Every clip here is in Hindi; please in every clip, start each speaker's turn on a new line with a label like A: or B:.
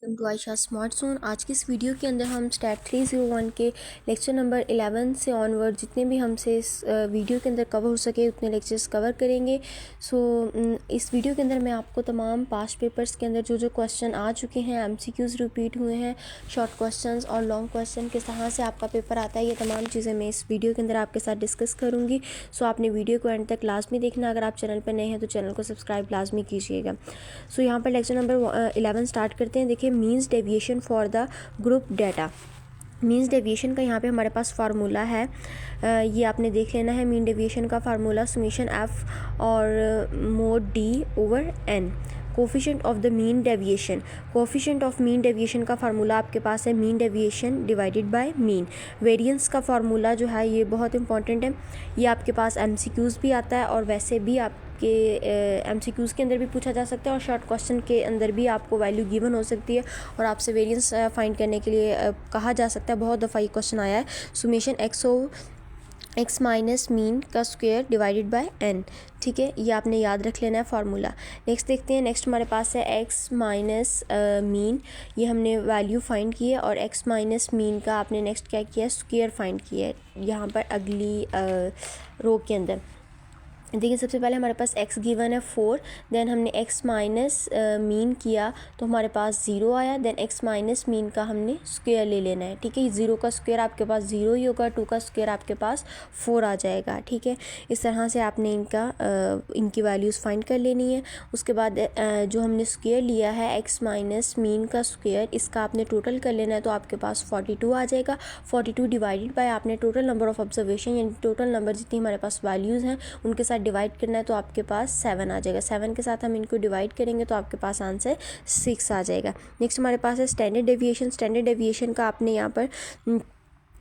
A: Welcome to Ayesha smart zone. आज की इस वीडियो के अंदर हम स्टैट 301 के लेक्चर नंबर 11 से ऑनवर्ड जितने भी हमसे इस वीडियो के अंदर कवर हो सके उतने लेक्चर्स कवर करेंगे। इस वीडियो के अंदर मैं आपको तमाम पास्ट पेपर्स के अंदर जो जो क्वेश्चन आ चुके हैं, एमसीक्यूज़ रिपीट हुए हैं, शॉर्ट क्वेश्चंस और लॉन्ग क्वेश्चन किस तरह से आपका पेपर आता है, ये तमाम चीज़ें मैं इस वीडियो के अंदर आपके साथ डिस्कस करूँगी। आपने वीडियो को एंड तक लाजमी देखना। अगर आप चैनल पर नए हैं तो चैनल को सब्सक्राइब लाजमी कीजिएगा। यहाँ पर लेक्चर नंबर 11 स्टार्ट करते हैं। देखिए, means deviation for the group data. Means deviation का यहाँ पे हमारे पास फार्मूला है, ये आपने देख लेना है। मीन डेविएशन का फार्मूला समीशन एफ और mod D over N. Coefficient of the mean deviation, coefficient of mean deviation का फार्मूला आपके पास है mean deviation divided by mean. Variance का फार्मूला जो है ये बहुत इंपॉर्टेंट है, ये आपके पास एमसीक्यूज़ भी आता है और वैसे भी आपके एमसीक्यूज़ के अंदर भी पूछा जा सकता है और शॉर्ट क्वेश्चन के अंदर भी आपको वैल्यू गिवन हो सकती है और आपसे वेरिएंस फाइंड करने के लिए कहा जा सकता है। बहुत दफ़ा ये क्वेश्चन आया है। सुमेशन एक्स माइनस मीन का स्क्वायर डिवाइडेड बाय एन। ठीक है, ये आपने याद रख लेना है फार्मूला। नेक्स्ट देखते हैं। नेक्स्ट हमारे पास है एक्स माइनस मीन, ये हमने वैल्यू फाइंड की है और एक्स माइनस मीन का आपने नेक्स्ट क्या किया है, स्क्वायर फाइंड किया है यहाँ पर अगली रो के अंदर। देखिए, सबसे पहले हमारे पास x गिवन है 4, देन हमने x माइनस मीन किया तो हमारे पास 0 आया। देन x माइनस मीन का हमने स्क्वायर ले लेना है। ठीक है, 0 का स्क्वायर आपके पास 0 ही होगा, 2 का स्क्वायर आपके पास 4 आ जाएगा। ठीक है, इस तरह से आपने इनकी वैल्यूज़ फाइंड कर लेनी है। उसके बाद जो हमने स्क्वायर लिया है x माइनस मीन का स्क्वायर, इसका आपने टोटल कर लेना है तो आपके पास 42 आ जाएगा। 42 डिवाइडेड बाय आपने टोटल नंबर ऑफ ऑब्जर्वेशन यानी टोटल नंबर जितनी हमारे पास वैल्यूज़ हैं उनके साथ डिवाइड करना है तो आपके पास 7 आ जाएगा। 7 के साथ हम इनको डिवाइड करेंगे तो आपके पास आंसर 6 आ जाएगा। नेक्स्ट हमारे पास है स्टैंडर्ड डेविएशन। स्टैंडर्ड डेविएशन का आपने यहाँ पर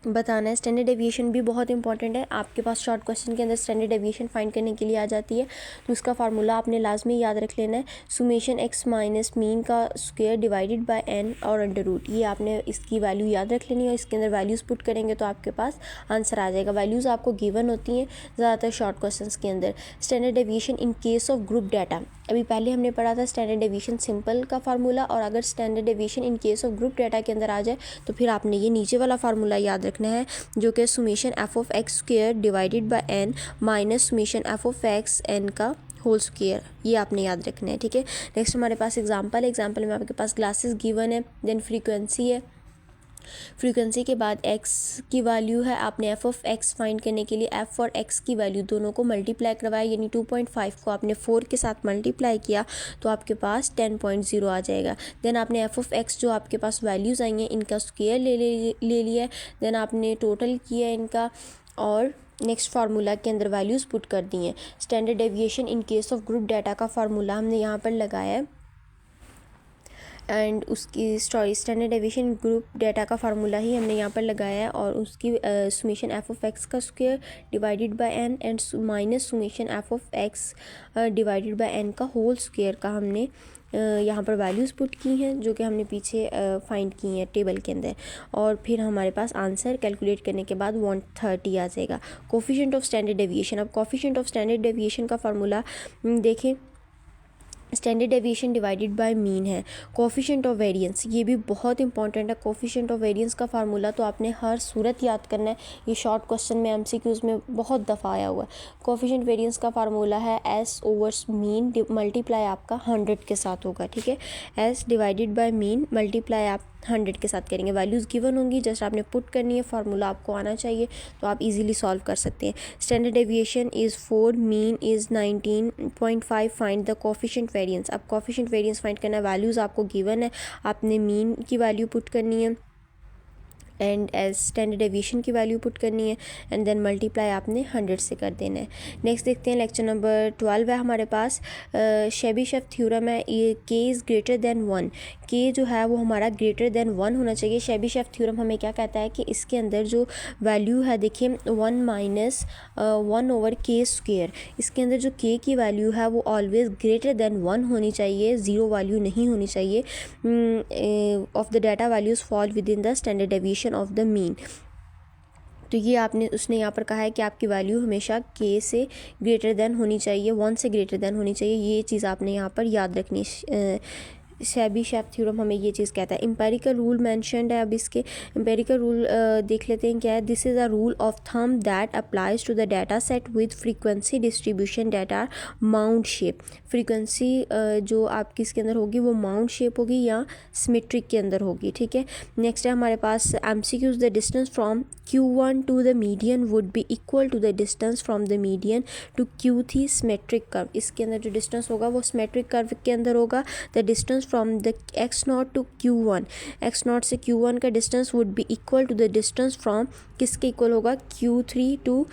A: बताना है। स्टैंडर्ड डेविएशन भी बहुत इंपॉर्टेंट है, आपके पास शॉर्ट क्वेश्चन के अंदर स्टैंडर्ड डेविएशन फाइंड करने के लिए आ जाती है तो उसका फार्मूला आपने लाजमी याद रख लेना है। सुमेशन एक्स माइनस मीन का स्क्वायर डिवाइडेड बाय एन और अंडर रूट, ये आपने इसकी वैल्यू याद रख लेनी है और इसके अंदर वैल्यूज़ पुट करेंगे तो आपके पास आंसर आ जाएगा। वैल्यूज़ आपको गिवन होती हैं ज़्यादातर शॉर्ट क्वेश्चन के अंदर। Standard deviation in case of group data, अभी पहले हमने पढ़ा था स्टैंडर्ड डेविएशन सिंपल का फार्मूला, और अगर standard deviation in case of group data के अंदर आ जाए तो फिर आपने ये नीचे वाला फार्मूला याद रखना है जो कि summation F of X square divided by N minus summation F of X N का होल स्क्वायर, ये आपने याद रखना है। ठीक है, नेक्स्ट हमारे पास एग्जाम्पल में आपके पास ग्लासेस गिवन है, देन फ्रीक्वेंसी है। फ्रीक्वेंसी के बाद x की वैल्यू है, आपने f ऑफ x फाइंड करने के लिए f और x की वैल्यू दोनों को मल्टीप्लाई करवाया, यानी 2.5 को आपने 4 के साथ मल्टीप्लाई किया तो आपके पास 10.0 आ जाएगा। देन आपने f ऑफ x जो आपके पास वैल्यूज़ आई हैं इनका स्क्वायर ले लिया, देन आपने टोटल किया इनका और नेक्स्ट फार्मूला के अंदर वैल्यूज़ पुट कर दी हैं। Standard deviation in case of group data का फार्मूला हमने यहाँ पर लगाया है एंड उसकी स्टैंडर्ड डेविएशन ग्रुप डाटा का फार्मूला ही हमने यहाँ पर लगाया है और उसकी सुमेशन एफ ऑफ एक्स का square divided by N and minus summation F of X divided by N का होल स्क्वायर का हमने यहाँ पर वैल्यूज़ पुट की हैं जो कि हमने पीछे फाइंड की हैं टेबल के अंदर, और फिर हमारे पास आंसर कैलकुलेट करने के बाद 130 आ जाएगा। कोफिशिएंट ऑफ स्टैंडर्ड डेविएशन, अब कोफिशिएंट ऑफ स्टैंडर्ड डेविएशन का फार्मूला देखें, standard deviation divided by mean है। कोफिशिएंट ऑफ वेरिएंस, ये भी बहुत इंपॉर्टेंट है। कोफिशिएंट ऑफ वेरिएंस का फार्मूला तो आपने हर सूरत याद करना है, ये शॉर्ट क्वेश्चन में एमसीक्यूज़ में बहुत दफ़ा आया हुआ है। कोफिशिएंट वेरिएंस का फार्मूला है एस ओवर मीन मल्टीप्लाई आपका 100 के साथ होगा। ठीक है, S divided by mean multiply आप 100 के साथ करेंगे। वैल्यूज़ गिवन होंगी, जस्ट आपने पुट करनी है, फार्मूला आपको आना चाहिए तो आप इजीली सॉल्व कर सकते हैं। Standard deviation is 4, mean is 19.5, find the coefficient variance. अब कोफिशिएंट वेरिएंस फाइंड करना है, वैल्यूज़ आपको गिवन है, आपने मीन की वैल्यू पुट करनी है एंड एज स्टैंडर्ड डेविएशन की वैल्यू पुट करनी है एंड देन मल्टीप्लाई आपने 100 से कर देना है। नेक्स्ट देखते हैं, लेक्चर नंबर 12 है हमारे पास। शेबीशेफ थ्योरम है, ये k is greater than 1, k जो है वो हमारा ग्रेटर दैन 1 होना चाहिए। शेबीशेफ थ्योरम हमें क्या कहता है कि इसके अंदर जो वैल्यू है, देखिए 1 माइनस 1 ओवर k स्क्वायर, इसके अंदर जो k की वैल्यू है वो ऑलवेज़ ग्रेटर दैन 1 होनी चाहिए, ज़ीरो वैल्यू नहीं होनी चाहिए। Of the data values fall with in the standard deviation of the mean, तो ये आपने उसने यहाँ पर कहा है कि आपकी वैल्यू हमेशा k से ग्रेटर दैन होनी चाहिए, 1 से ग्रेटर दैन होनी चाहिए, ये चीज़ आपने यहाँ पर याद रखनी है। शेबीशेफ थ्योरम हमें ये चीज़ कहता है। एम्पेरिकल रूल मेंशन्ड है। अब इसके एम्पेरिकल रूल देख लेते हैं क्या है। This is a rule of thumb that applies to the data set with frequency distribution that are mount shape. Frequency जो आपकी इसके अंदर होगी वो माउंट शेप होगी या सिमेट्रिक के अंदर होगी, ठीक है। नेक्स्ट है हमारे पास MCQs, the distance from Q1 to the median would be equal to the distance from the median to Q3 symmetric curve. इसके अंदर जो डिस्टेंस होगा वो सिमेट्रिक कर्व के अंदर होगा। The distance from the x0 to Q1, x0 से Q1 का distance would be equal to the distance from किसके इक्वल होगा, Q3 टू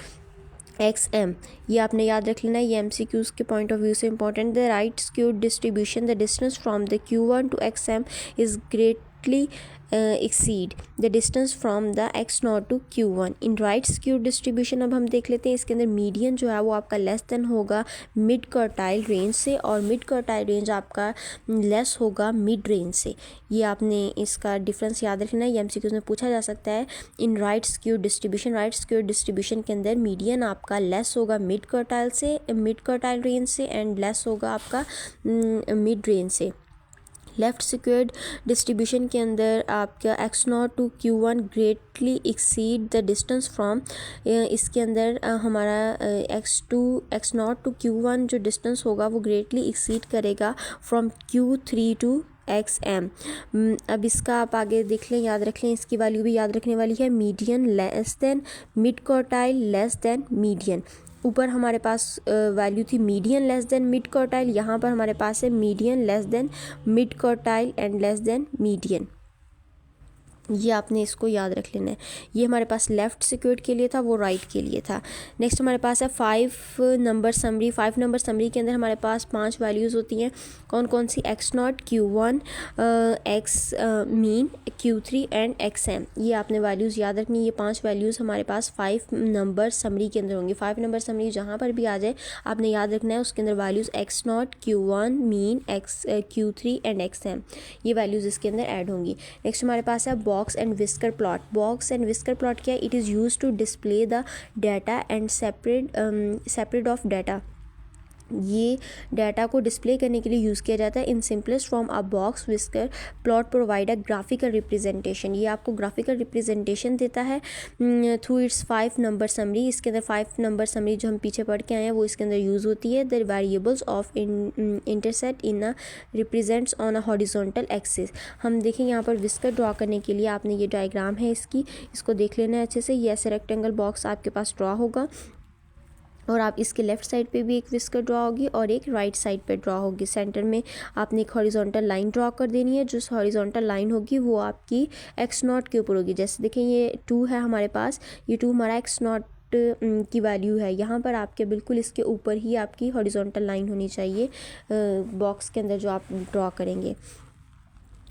A: XM। ये आपने याद रख लेना है, ये MCQs के पॉइंट ऑफ व्यू से important. The right skewed distribution, the distance from the Q1 to XM is greatly exceed the distance from the x0 to Q1 in right skewed distribution। अब हम देख लेते हैं इसके अंदर मीडियन जो है वो आपका लेस देन होगा मिड क्वार्टाइल रेंज से, और मिड क्वार्टाइल रेंज आपका लेस होगा मिड रेंज से। ये आपने इसका डिफरेंस याद रखना है, ये MCQs में पूछा जा सकता है। In right skewed distribution, right skewed distribution के अंदर मीडियन आपका लेस होगा मिड क्वार्टाइल से, मिड क्वार्टाइल रेंज से, एंड लेस होगा आपका मिड रेंज से। लेफ़्ट स्क्वेयर्ड डिस्ट्रीब्यूशन के अंदर आपका x0 to Q1 greatly exceed the distance from, इसके अंदर हमारा x0 टू Q1 जो डिस्टेंस होगा वो ग्रेटली एक्सीड करेगा फ्रॉम Q3 टू XM। अब इसका आप आगे देख लें, याद रख लें, इसकी वैल्यू भी याद रखने वाली है। Median less than mid quartile less than median. ऊपर हमारे पास वैल्यू थी median less than mid quartile, यहाँ पर हमारे पास है median less than mid quartile and less than median. ये आपने इसको याद रख लेना है। ये हमारे पास लेफ़्ट सिक्योर्ड के लिए था, वो राइट के लिए था। नेक्स्ट हमारे पास है 5 नंबर समरी। 5 नंबर समरी के अंदर हमारे पास 5 वैल्यूज़ होती हैं। कौन कौन सी, x0, Q1, x mean, Q3 and XM। ये आपने वैल्यूज़ याद रखनी। ये 5 वैल्यूज़ हमारे पास 5 नंबर समरी के अंदर होंगी। 5 नंबर समरी जहाँ पर भी आ जाए आपने याद रखना है, उसके अंदर values x0, Q1, mean, Q3 and XM, ये वैल्यूज़ इसके अंदर ऐड होंगी। नेक्स्ट हमारे पास है box and whisker plot. Box and whisker plot क्या है, it is use to display the data and separate of data. ये डाटा को डिस्प्ले करने के लिए यूज़ किया जाता है। In simplest form a box whisker plot provide a graphical representation. ये आपको ग्राफिकल रिप्रेजेंटेशन देता है थ्रू इट्स 5 नंबर समरी। इसके अंदर 5 नंबर समरी जो हम पीछे पढ़ के आए हैं वो इसके अंदर यूज़ होती है। The variables of interest in a represents on a horizontal axis. हम देखें यहाँ पर विस्कर ड्रॉ करने के लिए आपने ये डायग्राम है इसकी, इसको देख लेना है अच्छे से। ये ऐसे रेक्टेंगल बॉक्स आपके पास ड्रॉ होगा, और आप इसके लेफ़्ट साइड पे भी एक विस्कर ड्रॉ होगी और एक राइट साइड पे ड्रॉ होगी। सेंटर में आपने एक हॉरिजॉन्टल लाइन ड्रॉ कर देनी है। जो हॉरिजॉन्टल लाइन होगी वो आपकी x0 के ऊपर होगी। जैसे देखें ये 2 है हमारे पास, ये 2 हमारा x0 की वैल्यू है। यहाँ पर आपके बिल्कुल इसके ऊपर ही आपकी हॉरिजॉन्टल लाइन होनी चाहिए बॉक्स के अंदर जो आप ड्रॉ करेंगे।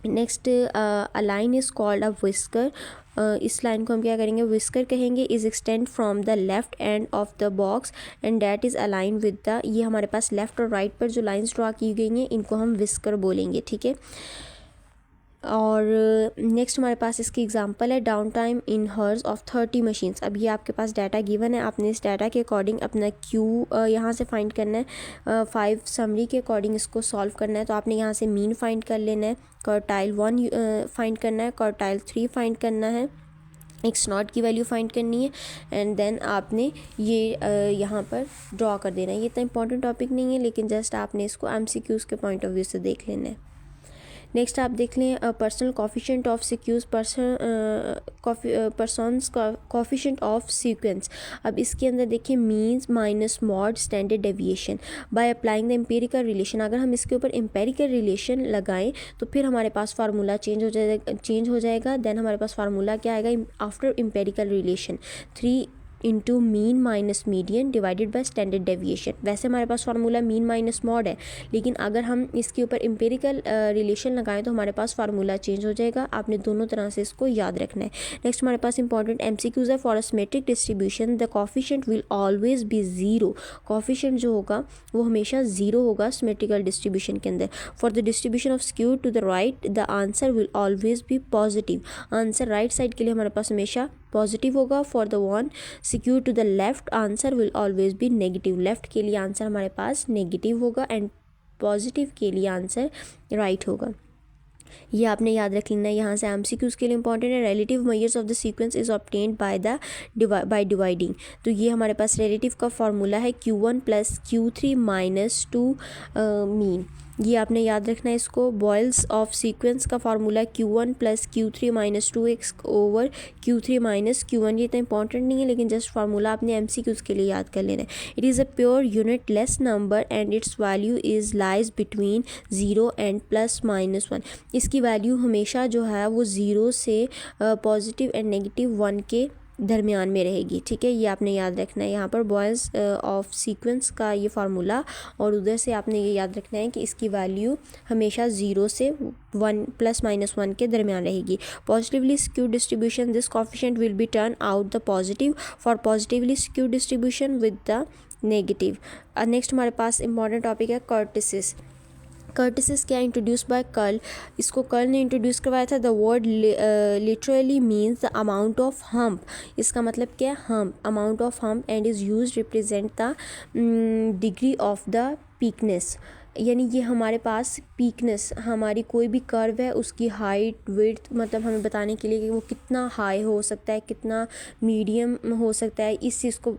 A: Next a line is called a whisker. इस लाइन को हम क्या करेंगे, विस्कर कहेंगे। Is extend from the left end of the box and that is align with the, ये हमारे पास लेफ़्ट और राइट पर जो लाइंस ड्रॉ की गई हैं इनको हम विस्कर बोलेंगे, ठीक है। और नेक्स्ट हमारे पास इसकी एग्जांपल है down time in hours of 30 machines. अब ये आपके पास डाटा गिवन है, आपने इस डाटा के अकॉर्डिंग अपना क्यू यहाँ से फाइंड करना है। 5 समरी के अकॉर्डिंग इसको सॉल्व करना है। तो आपने यहाँ से मीन फाइंड कर लेना है, क्वार्टाइल 1 फाइंड करना है, क्वार्टाइल 3 फाइंड करना है, x0 की वैल्यू फाइंड करनी है, एंड देन आपने ये यहाँ पर ड्रॉ कर देना है। ये इतना इंपॉर्टेंट टॉपिक नहीं है, लेकिन जस्ट आपने इसको MCQs के पॉइंट ऑफ व्यू से देख लेना है। नेक्स्ट आप देख लें personal coefficient of skewness, Pearson's coefficient of skewness. अब इसके अंदर देखिए means minus mode standard deviation by applying the empirical relation. अगर हम इसके ऊपर एम्पेरिकल रिलेशन लगाएं तो फिर हमारे पास फार्मूला चेंज हो जाएगा। देन हमारे पास फार्मूला क्या आएगा, after empirical relation 3 into mean minus median divided by standard deviation. वैसे हमारे पास फार्मूला मीन माइनस मॉड है, लेकिन अगर हम इसके ऊपर एम्पेरिकल रिलेशन लगाएं तो हमारे पास फार्मूला चेंज हो जाएगा। आपने दोनों तरह से इसको याद रखना है। नेक्स्ट हमारे पास इंपॉर्टेंट MCQs है। For a symmetric distribution the coefficient will always B 0। Coefficient जो होगा वो हमेशा 0 होगा सिमेट्रिकल डिस्ट्रीब्यूशन के अंदर। For the distribution of skew to the right the answer will always be positive. Answer right side के लिए हमारे पास हमेशा पॉजिटिव होगा। For the one skew to the left answer will always be negative. Left के लिए आंसर हमारे पास नेगेटिव होगा, एंड पॉजिटिव के लिए आंसर राइट होगा। ये आपने याद रख लेना है। यहाँ से एमसीक्यूज़ के लिए इंपॉर्टेंट है। Relative measures of the sequence is obtained by dividing. तो ये हमारे पास रिलेटिव का फॉर्मूला है Q1 + Q3 - 2 मीन। ये आपने याद रखना है इसको। बॉयल्स ऑफ सीक्वेंस का formula Q1 + Q3 - 2x over Q3 - Q1। ये इतना इंपॉर्टेंट नहीं है, लेकिन जस्ट फार्मूला आपने एमसीक्यूज़ के लिए याद कर लेना है। It is a pure unit less number and it's value is lies between 0 and +-1। इसकी वैल्यू हमेशा जो है वो 0 से पॉजिटिव एंड -1 के दरमियान में रहेगी। ठीक है, ये आपने याद रखना है। यहाँ पर बॉयल्स ऑफ सीक्वेंस का ये फार्मूला, और उधर से आपने ये याद रखना है कि इसकी वैल्यू हमेशा 0 से 1 +-1 के दरमियान रहेगी। Positively skewed distribution, this coefficient will be turn out the positive for positively skewed distribution with the negative. Next हमारे पास इंपॉर्टेंट टॉपिक है कर्टिसिस। कर्टिसिस क्या इंट्रोड्यूस बाय कर्ल। इसको कर्ल ने इंट्रोड्यूस करवाया था। The word literally means the amount of hump. इसका मतलब क्या है? Hump, amount of hump, and is use represent the degree of the peakness. यानी ये हमारे पास पीकनेस, हमारी कोई भी कर्व है उसकी हाइट विड्थ, मतलब हमें बताने के लिए कि वो कितना हाई हो सकता है, कितना मीडियम हो सकता है, इस चीज़ को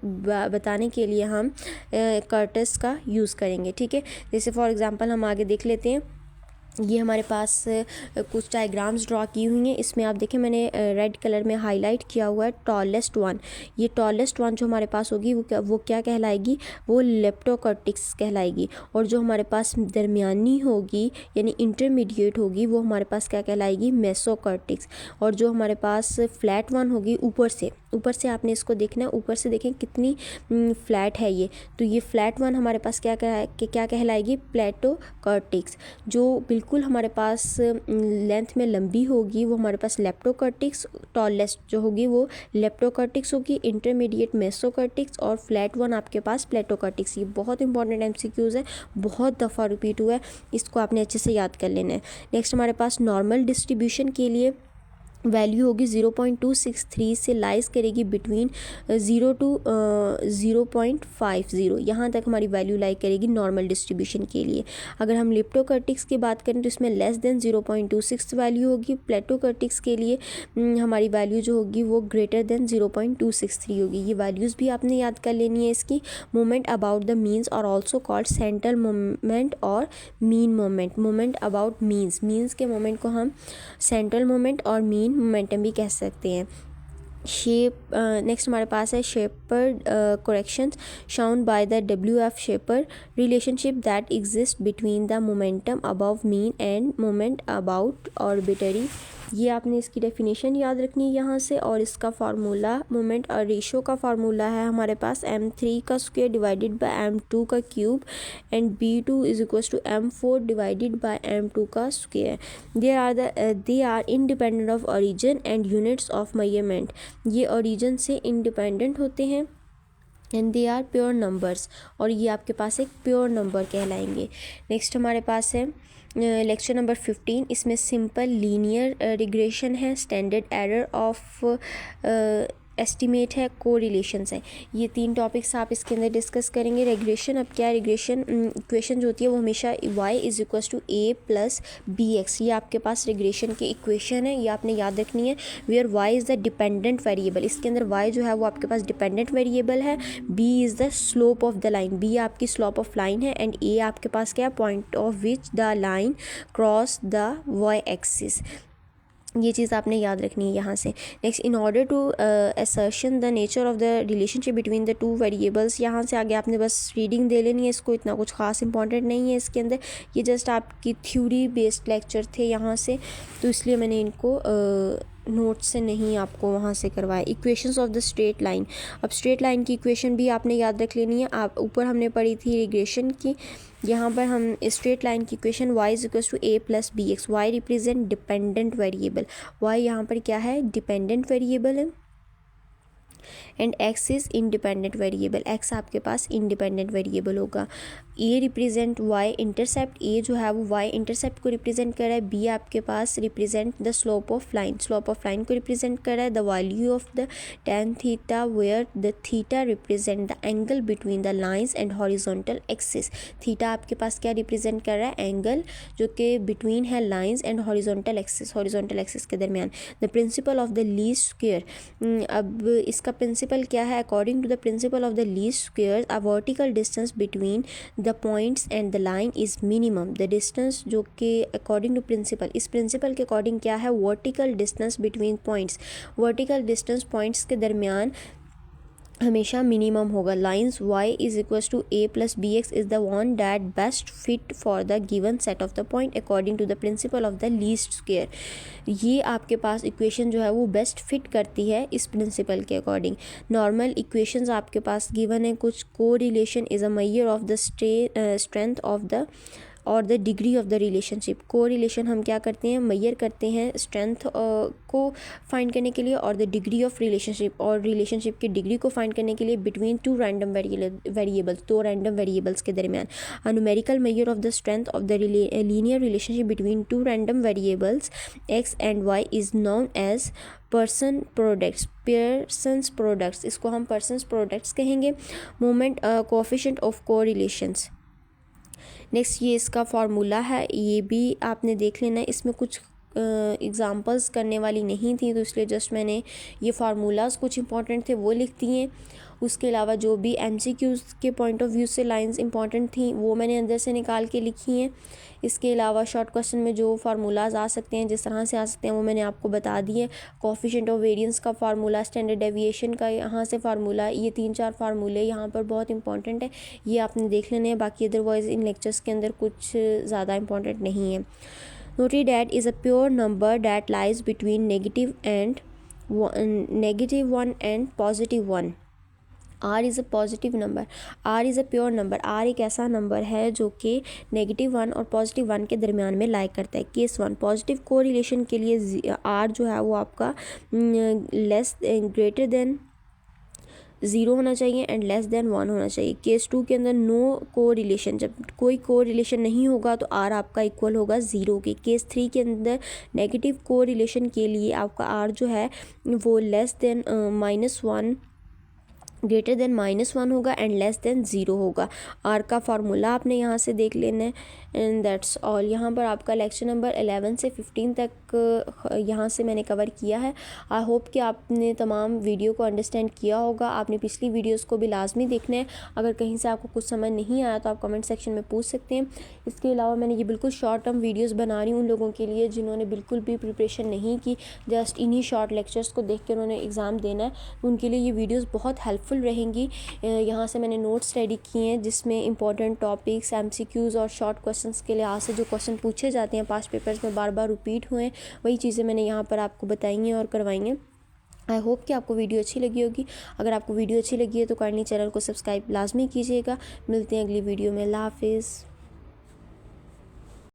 A: बताने के लिए हम कर्टिस का यूज़ करेंगे। ठीक है, जैसे फॉर एग्जांपल हम आगे देख लेते हैं। ये हमारे पास कुछ डायग्राम्स ड्रॉ की हुई हैं। इसमें आप देखें मैंने रेड कलर में हाईलाइट किया हुआ है टॉलेस्ट वन। ये टॉलेस्ट वन जो हमारे पास होगी वो क्या कहलाएगी? वो लेप्टोकर्टिक्स कहलाएगी। और जो हमारे पास दरमियानी होगी यानी इंटरमीडिएट होगी वो हमारे पास क्या कहलाएगी? मेसोकर्टिक्स। और जो हमारे पास फ्लैट वन होगी ऊपर से आपने इसको देखना है, ऊपर से देखें कितनी फ्लैट है ये। तो ये फ्लैट वन हमारे पास क्या कहलाएगी? प्लेटोकर्टिक्स। जो बिल्कुल हमारे पास लेंथ में लंबी होगी वो हमारे पास लेप्टोकर्टिक्स, टॉलेस्ट जो होगी वो लेप्टोकर्टिक्स होगी, इंटरमीडिएट मेसोकर्टिक्स, और फ्लैट वन आपके पास प्लेटोकर्टिक्स। ये बहुत इंपॉर्टेंट एमसीक्यूज़ है, बहुत दफ़ा रिपीट हुआ है, इसको आपने अच्छे से याद कर लेना है। नेक्स्ट हमारे पास नॉर्मल डिस्ट्रीब्यूशन के लिए वैल्यू होगी 0.263 से लाइज करेगी बिटवीन 0 to 0.50। यहाँ तक हमारी वैल्यू लाई करेगी नॉर्मल डिस्ट्रीब्यूशन के लिए। अगर हम लेप्टोकर्टिक्स की बात करें तो इसमें लेस देन 0.26 वैल्यू होगी। प्लेटोकर्टिक्स के लिए हमारी वैल्यू जो होगी वो ग्रेटर देन 0.263 होगी। ये वैल्यूज़ भी आपने याद कर लेनी है इसकी। मोमेंट अबाउट द मीन्स और ऑल्सो कॉल्ड सेंट्रल मोमेंट और mean moment. Moment about means के मोमेंट को हम सेंट्रल मोमेंट और मीन मोमेंटम भी कह सकते हैं। शेप नेक्स्ट हमारे पास है Sheppard corrections shown by the WF Sheppard relationship that exist between the momentum above mean and moment about arbitrary. ये आपने इसकी डेफिनेशन याद रखनी है यहाँ से। और इसका फार्मूला मोमेंट और रेशो का फार्मूला है हमारे पास m3 का स्क्वायर डिवाइडेड बाय m2 का cube and b2 = m4 divided by m2 का square. They are independent of origin and units of measurement. ये ओरिजिन से इंडिपेंडेंट होते हैं and they are pure numbers, और ये आपके पास एक प्योर नंबर कहलाएंगे। नेक्स्ट हमारे पास है लेक्चर नंबर 15। इसमें सिंपल लीनियर रिग्रेशन है, स्टैंडर्ड एरर ऑफ एस्टिमेट है, कोरिलेशंस है। ये 3 टॉपिक्स आप इसके अंदर डिस्कस करेंगे। रिग्रेशन अब क्या है? रिग्रेशन इक्वेशन जो होती है वो हमेशा y = a + bx। ये आपके पास रिग्रेशन की इक्वेशन है, ये आपने याद रखनी है। Where y is the dependent variable, इसके अंदर y जो है वो आपके पास डिपेंडेंट वेरिएबल है। b is the slope of the line, b आपकी स्लोप ऑफ लाइन है। एंड a आपके पास क्या है? Point of which the line cross the y axis. ये चीज़ आपने याद रखनी है यहाँ से। Next, in order to assertion the nature of the relationship between the 2 variables. यहाँ से आगे आपने बस रीडिंग दे लेनी है, इसको इतना कुछ खास इंपॉर्टेंट नहीं है इसके अंदर। ये जस्ट आपकी थ्योरी बेस्ड लेक्चर थे यहाँ से, तो इसलिए मैंने इनको नोट से नहीं आपको वहाँ से करवाया। Equations of the straight line. अब स्ट्रेट लाइन की इक्वेशन भी आपने याद रख लेनी है। आप ऊपर हमने पढ़ी थी रिग्रेशन की, यहाँ पर हम स्ट्रेट लाइन की equation y = a + bx। y represent dependent variable, y यहाँ पर क्या है? डिपेंडेंट वेरिएबल है। And x is independent variable, x आपके पास इंडिपेंडेंट वेरिएबल होगा। ए रिप्रेजेंट वाई इंटरसेप्ट, ए जो है वो वाई इंटरसेप्ट को रिप्रेजेंट कर रहा है। बी आपके पास represent the slope of line, slope of line को रिप्रेजेंट कर रहा है। The value of the tan theta where the theta represent the angle between the lines and horizontal axis, theta आपके पास क्या रिप्रेजेंट कर रहा है, एंगल जो कि बिटवीन है lines and horizontal axis, horizontal axis के दरमियान। The principle of the least square, अब इसका प्रिंसिपल क्या है, according to the principle of the least square a vertical distance between the points and the line is minimum, the distance जो कि अकॉर्डिंग टू प्रिंसिपल, इस प्रिंसिपल के अकॉर्डिंग क्या है, vertical distance between points, vertical distance points के दरमियान हमेशा मिनिमम होगा। Lines y is equals to a plus b x is the one that best fit for the given set of the point according to the principle of the least square, ये आपके पास इक्वेशन जो है वो बेस्ट फिट करती है इस प्रिंसिपल के अकॉर्डिंग। नॉर्मल इक्वेशंस आपके पास गिवन है कुछ, correlation is a measure of the strength of the और the degree of the relationship, correlation हम क्या करते हैं, मेजर करते हैं स्ट्रेंथ को फाइंड करने के लिए और द डिग्री ऑफ रिलेशनशिप, और रिलेशनशिप की डिग्री को फाइंड करने के लिए बिटवीन टू रैंडम वेरिएबल्स, दो रैंडम वेरिएबल्स के दरमियान। A numerical measure of the strength of the linear relationship between two random variables X and Y is known as Pearson products, Pearson's products, इसको हम पर्सन्स प्रोडक्ट्स कहेंगे। Moment coefficient of correlations, next ये इसका फार्मूला है, ये भी आपने देख लेना है। इसमें कुछ एग्ज़ाम्पल्स करने वाली नहीं थी तो इसलिए जस्ट मैंने ये फार्मूलाज कुछ इंपॉर्टेंट थे वो लिख दिए। उसके अलावा जो भी MCQs के पॉइंट ऑफ व्यू से लाइंस इंपॉर्टेंट थी वो मैंने अंदर से निकाल के लिखी हैं। इसके अलावा शॉर्ट क्वेश्चन में जो फार्मूलाज आ सकते हैं, जिस तरह से आ सकते हैं, वो मैंने आपको बता दिए। कोएफिशिएंट ऑफ वेरिएंस का फार्मूला, स्टैंडर्ड डेविएशन का यहाँ से फार्मूला, ये 3-4 फार्मूले यहाँ पर बहुत इंपॉर्टेंट है, ये आपने देख लेने हैं। बाकी अदरवाइज़ इन लेक्चर्स के अंदर कुछ ज़्यादा इंपॉर्टेंट नहीं है। Note that is a pure number that lies between -1 and +1. R is a positive number. R is a pure number. R एक ऐसा नंबर है जो कि -1 और +1 के दरमियान में लाई करता है। केस 1 पॉजिटिव कोरिलेशन के लिए R जो है वो आपका ग्रेटर देन 0 होना चाहिए एंड लेस देन 1 होना चाहिए। केस 2 के अंदर नो को रिलेशन, जब कोई को रिलेशन नहीं होगा तो आर आपका इक्वल होगा 0 के। केस 3 के अंदर नेगेटिव को रिलेशन के लिए आपका आर जो है वो लेस देन -1 ग्रेटर देन -1 होगा एंड लेस देन 0 होगा। आर का फार्मूला आपने यहाँ से देख लेना है एंड दैट्स ऑल। यहाँ पर आपका लेक्चर नंबर 11 से 15 तक यहाँ से मैंने कवर किया है। आई होप कि आपने तमाम वीडियो को अंडरस्टैंड किया होगा। आपने पिछली वीडियोस को भी लाजमी देखना है। अगर कहीं से आपको कुछ समझ नहीं आया तो आप कमेंट सेक्शन में पूछ सकते हैं। इसके अलावा मैंने ये बिल्कुल शॉर्ट टर्म वीडियोज़ बना रही हूँ उन लोगों के लिए जिन्होंने बिल्कुल भी प्रिपरेशन नहीं की, जस्ट इन्हीं शॉर्ट लेक्चर्स को देख के उन्होंने एग्ज़ाम देना है, उनके लिए ये वीडियोज़ बहुत हेल्पफुल रहेंगी। यहाँ से मैंने नोट्स रेडी किए हैं जिसमें इंपॉर्टेंट टॉपिक्स, MCQs और शॉर्ट क्वेश्चंस के लिहाज से जो क्वेश्चन पूछे जाते हैं पास्ट पेपर्स में बार बार रिपीट हुए, वही चीज़ें मैंने यहाँ पर आपको बताई हैं और करवाई हैं। आई होप कि आपको वीडियो अच्छी लगी होगी। अगर आपको वीडियो अच्छी लगी है तो काइंडली चैनल को सब्सक्राइब लाजमी कीजिएगा। मिलते हैं अगली वीडियो में। अल्लाह हाफिज़।